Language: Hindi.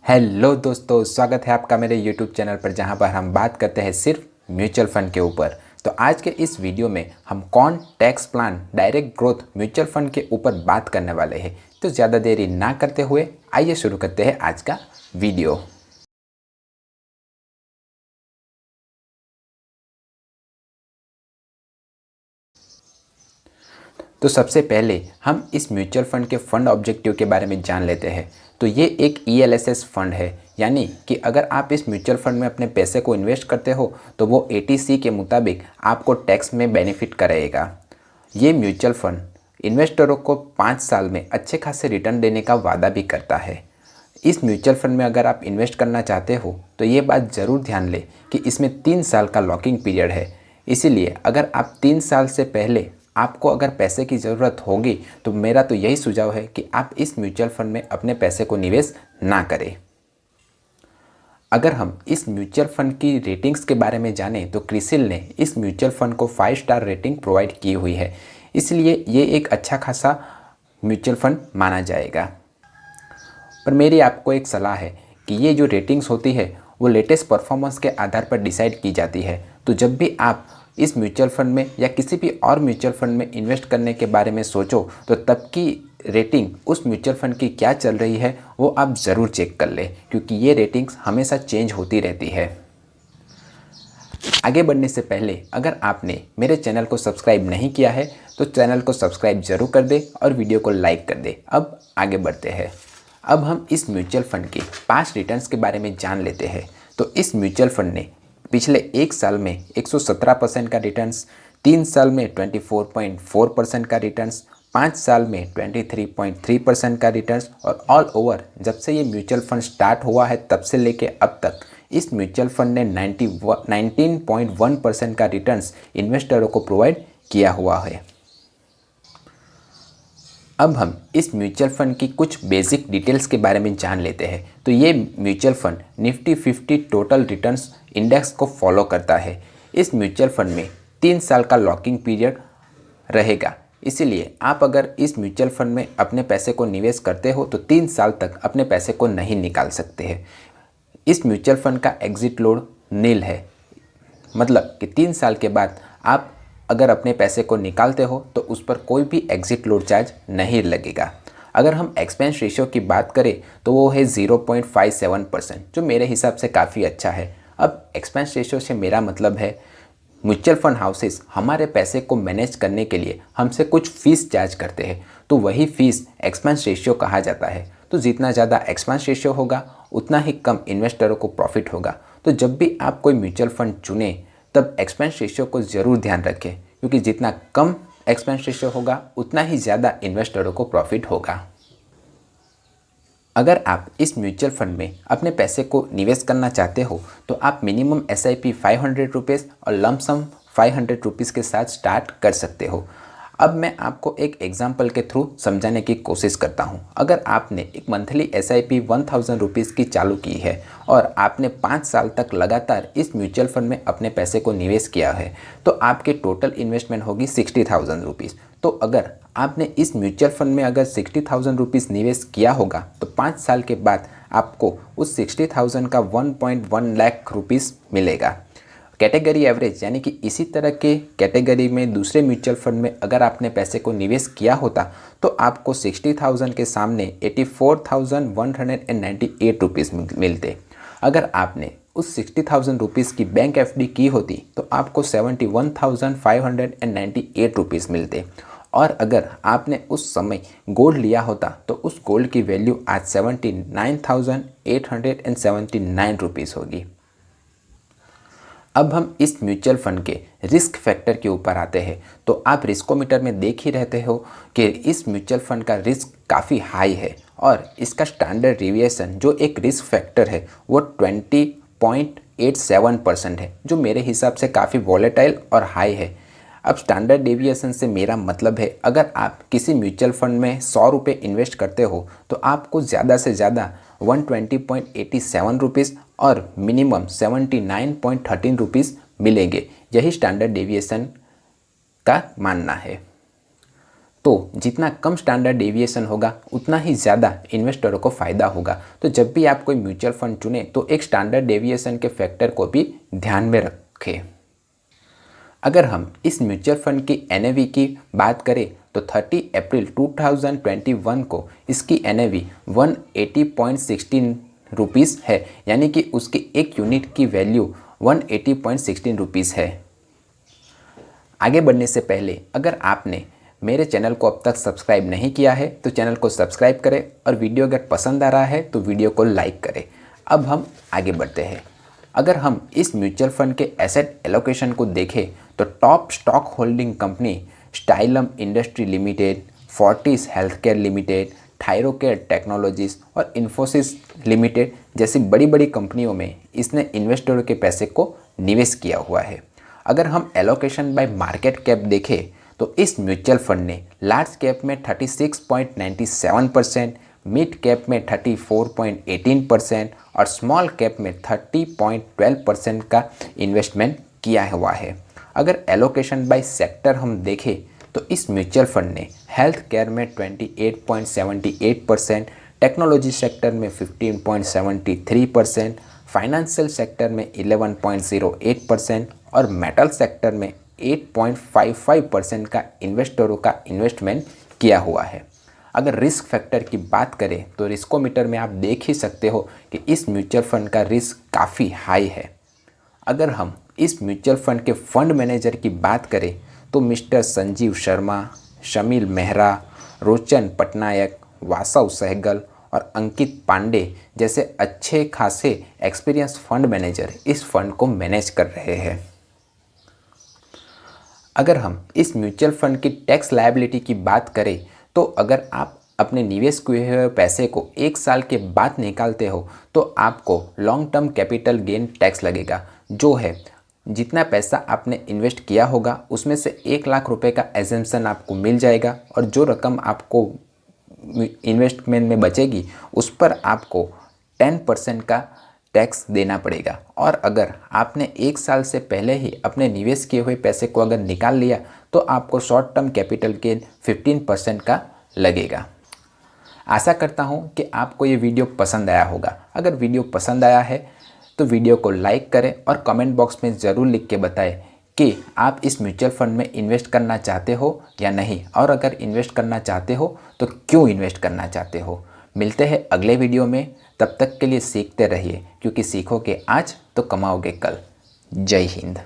हेलो दोस्तों, स्वागत है आपका मेरे YouTube चैनल पर, जहां पर हम बात करते हैं सिर्फ म्यूचुअल फंड के ऊपर। तो आज के इस वीडियो में हम कौन tax plan direct growth mutual fund के ऊपर बात करने वाले हैं। तो ज़्यादा देरी ना करते हुए आइए शुरू करते हैं आज का वीडियो। तो सबसे पहले हम इस म्यूचुअल फंड के फंड ऑब्जेक्टिव के बारे में जान लेते हैं। तो ये एक ELSS फंड है, यानी कि अगर आप इस म्यूचुअल फंड में अपने पैसे को इन्वेस्ट करते हो तो वो ATC के मुताबिक आपको टैक्स में बेनिफिट करेगा। ये म्यूचुअल फंड इन्वेस्टरों को 5 साल में अच्छे खासे रिटर्न देने का वादा भी करता है। इस म्यूचुअल फंड में अगर आप इन्वेस्ट करना चाहते हो तो ये बात ज़रूर ध्यान लें कि इसमें 3 साल का लॉकिंग पीरियड है। इसीलिए अगर आप 3 साल से पहले आपको अगर पैसे की ज़रूरत होगी तो मेरा तो यही सुझाव है कि आप इस म्यूचुअल फंड में अपने पैसे को निवेश ना करें। अगर हम इस म्यूचुअल फंड की रेटिंग्स के बारे में जानें तो क्रिसिल ने इस म्यूचुअल फंड को 5 स्टार रेटिंग प्रोवाइड की हुई है, इसलिए ये एक अच्छा खासा म्यूचुअल फंड माना जाएगा। पर मेरी आपको एक सलाह है कि ये जो रेटिंग्स होती है वो लेटेस्ट परफॉर्मेंस के आधार पर डिसाइड की जाती है। तो जब भी आप इस म्यूचुअल फंड में या किसी भी और म्यूचुअल फंड में इन्वेस्ट करने के बारे में सोचो तो तब की रेटिंग उस म्यूचुअल फंड की क्या चल रही है वो आप ज़रूर चेक कर लें, क्योंकि ये रेटिंग्स हमेशा चेंज होती रहती है। आगे बढ़ने से पहले अगर आपने मेरे चैनल को सब्सक्राइब नहीं किया है तो चैनल को सब्सक्राइब जरूर कर दे और वीडियो को लाइक कर दे। अब आगे बढ़ते हैं। अब हम इस म्यूचुअल फंड के 5 रिटर्न्स के बारे में जान लेते हैं। तो इस म्यूचुअल फंड ने पिछले 1 साल में 117% का रिटर्न्स, 3 साल में 24.4% का रिटर्न्स, 5 साल में 23.3% का रिटर्न्स और ऑल ओवर जब से ये म्यूचुअल फंड स्टार्ट हुआ है तब से लेके अब तक इस म्यूचुअल फंड ने 19.1% का रिटर्न्स इन्वेस्टरों को प्रोवाइड किया हुआ है। अब हम इस म्यूचुअल फंड की कुछ बेसिक डिटेल्स के बारे में जान लेते हैं। तो ये mutual fund Nifty 50 total returns index को फॉलो करता है। इस म्यूचुअल फंड में 3 साल का लॉकिंग पीरियड रहेगा, इसीलिए आप अगर इस म्यूचुअल फंड में अपने पैसे को निवेश करते हो तो 3 साल तक अपने पैसे को नहीं निकाल सकते हैं। इस म्यूचुअल फंड का एग्जिट लोड नील है, मतलब कि 3 साल के बाद आप अगर अपने पैसे को निकालते हो तो उस पर कोई भी एग्जिट लोड चार्ज नहीं लगेगा। अगर हम एक्सपेंस रेशियो की बात करें तो वो है 0.57%, जो मेरे हिसाब से काफ़ी अच्छा है। अब एक्सपेंस रेशियो से मेरा मतलब है म्यूचुअल फंड हाउसेस हमारे पैसे को मैनेज करने के लिए हमसे कुछ फ़ीस चार्ज करते हैं, तो वही फ़ीस एक्सपेंस रेशियो कहा जाता है। तो जितना ज़्यादा एक्सपेंस रेशियो होगा उतना ही कम इन्वेस्टरों को प्रॉफिट होगा। तो जब भी आप कोई म्यूचुअल फंड चुने तब एक्सपेंस रेशियो को ज़रूर ध्यान रखें, क्योंकि जितना कम एक्सपेंस रेशियो होगा उतना ही ज़्यादा इन्वेस्टरों को प्रॉफिट होगा। अगर आप इस म्यूचुअल फंड में अपने पैसे को निवेश करना चाहते हो तो आप मिनिमम SIP 500 रुपीज़ और लमसम 500 रुपीज़ के साथ स्टार्ट कर सकते हो। अब मैं आपको एक एग्जांपल के थ्रू समझाने की कोशिश करता हूं। अगर आपने एक मंथली SIP 1000 रुपीज़ की चालू की है और आपने 5 साल तक लगातार इस म्यूचुअल फंड में अपने पैसे को निवेश किया है तो आपके टोटल इन्वेस्टमेंट होगी 60,000 रुपीज़। तो अगर आपने इस म्यूचुअल फंड में अगर 60,000 रुपीज़ निवेश किया होगा तो 5 साल के बाद आपको उस 60,000 का 1.1 लाख रुपीज़ मिलेगा। कैटेगरी एवरेज यानी कि इसी तरह के कैटेगरी में दूसरे म्यूचुअल फंड में अगर आपने पैसे को निवेश किया होता तो आपको 60,000 के सामने 84,198 रुपीज़ मिलते। अगर आपने उस 60,000 रुपीज़ की बैंक FD की होती तो आपको 71,598 रुपीज़ मिलते। और अगर आपने उस समय गोल्ड लिया होता तो उस गोल्ड की वैल्यू आज 79,879 रुपीज़ होगी। अब हम इस म्यूचुअल फंड के रिस्क फैक्टर के ऊपर आते हैं। तो आप रिस्कोमीटर में देख ही रहते हो कि इस म्यूचुअल फंड का रिस्क काफ़ी हाई है और इसका स्टैंडर्ड डेविएशन जो एक रिस्क फैक्टर है वो 20.87% है, जो मेरे हिसाब से काफ़ी वॉलेटाइल और हाई है। अब स्टैंडर्ड डेविएशन से मेरा मतलब है अगर आप किसी म्यूचुअल फंड में 100 रुपये इन्वेस्ट करते हो तो आपको ज़्यादा से ज़्यादा 120.87 रुपीज़ और मिनिमम 79.13 रुपीज़ मिलेंगे। यही स्टैंडर्ड डेविएशन का मानना है। तो जितना कम स्टैंडर्ड डेविएशन होगा उतना ही ज़्यादा इन्वेस्टरों को फ़ायदा होगा। तो जब भी आप कोई म्यूचुअल फंड चुनें तो एक स्टैंडर्ड डेविएशन के फैक्टर को भी ध्यान में रखें। अगर हम इस म्यूचुअल फंड की NAV की बात करें तो 30 अप्रैल 2021 को इसकी NAV 180.16 रुपीज़ है, यानी कि उसकी एक यूनिट की वैल्यू 180.16 रुपीज़ है। आगे बढ़ने से पहले अगर आपने मेरे चैनल को अब तक सब्सक्राइब नहीं किया है तो चैनल को सब्सक्राइब करें और वीडियो अगर पसंद आ रहा है तो वीडियो को लाइक करें। अब हम आगे बढ़ते हैं। अगर हम इस म्यूचुअल फंड के एसेट एलोकेशन को देखें तो top stock holding company Stylam industry limited, Fortis healthcare limited, Thyrocare technologies और इन्फोसिस लिमिटेड जैसी बड़ी बड़ी कंपनियों में इसने इन्वेस्टरों के पैसे को निवेश किया हुआ है। अगर हम एलोकेशन बाय मार्केट कैप देखें तो इस म्यूचुअल फंड ने लार्ज कैप में 36.97%, मिड कैप में 34.18% और स्मॉल कैप में 30.12% का इन्वेस्टमेंट किया हुआ है। अगर एलोकेशन बाय सेक्टर हम देखें तो इस म्यूचुअल फंड ने हेल्थ केयर में 28.78%, टेक्नोलॉजी सेक्टर में 15.73%, फाइनेंशियल सेक्टर में 11.08% और मेटल सेक्टर में 8.55% का इन्वेस्टरों का इन्वेस्टमेंट किया हुआ है। अगर रिस्क फैक्टर की बात करें तो रिस्कोमीटर में आप देख ही सकते हो कि इस म्यूचुअल फंड का रिस्क काफ़ी हाई है। अगर हम इस म्यूचुअल फंड के फंड मैनेजर की बात करें तो मिस्टर संजीव शर्मा, शमील मेहरा, रोचन पटनायक, वासव सहगल और अंकित पांडे जैसे अच्छे खासे एक्सपीरियंस फंड मैनेजर इस फंड को मैनेज कर रहे हैं। अगर हम इस म्यूचुअल फंड की टैक्स लायबिलिटी की बात करें तो अगर आप अपने निवेश किए हुए पैसे को 1 साल के बाद निकालते हो तो आपको long term capital gain tax लगेगा, जो है जितना पैसा आपने इन्वेस्ट किया होगा उसमें से 1 लाख रुपए का एजम्पशन आपको मिल जाएगा और जो रकम आपको इन्वेस्टमेंट में बचेगी उस पर आपको 10% का टैक्स देना पड़ेगा। और अगर आपने 1 साल से पहले ही अपने निवेश किए हुए पैसे को अगर निकाल लिया तो आपको शॉर्ट टर्म कैपिटल गेन 15% का लगेगा। आशा करता हूँ कि आपको ये वीडियो पसंद आया होगा। अगर वीडियो पसंद आया है तो वीडियो को लाइक करें और कमेंट बॉक्स में ज़रूर लिख के बताएं कि आप इस म्यूचुअल फंड में इन्वेस्ट करना चाहते हो या नहीं, और अगर इन्वेस्ट करना चाहते हो तो क्यों इन्वेस्ट करना चाहते हो। मिलते हैं अगले वीडियो में, तब तक के लिए सीखते रहिए क्योंकि सीखोगे आज तो कमाओगे कल। जय हिंद।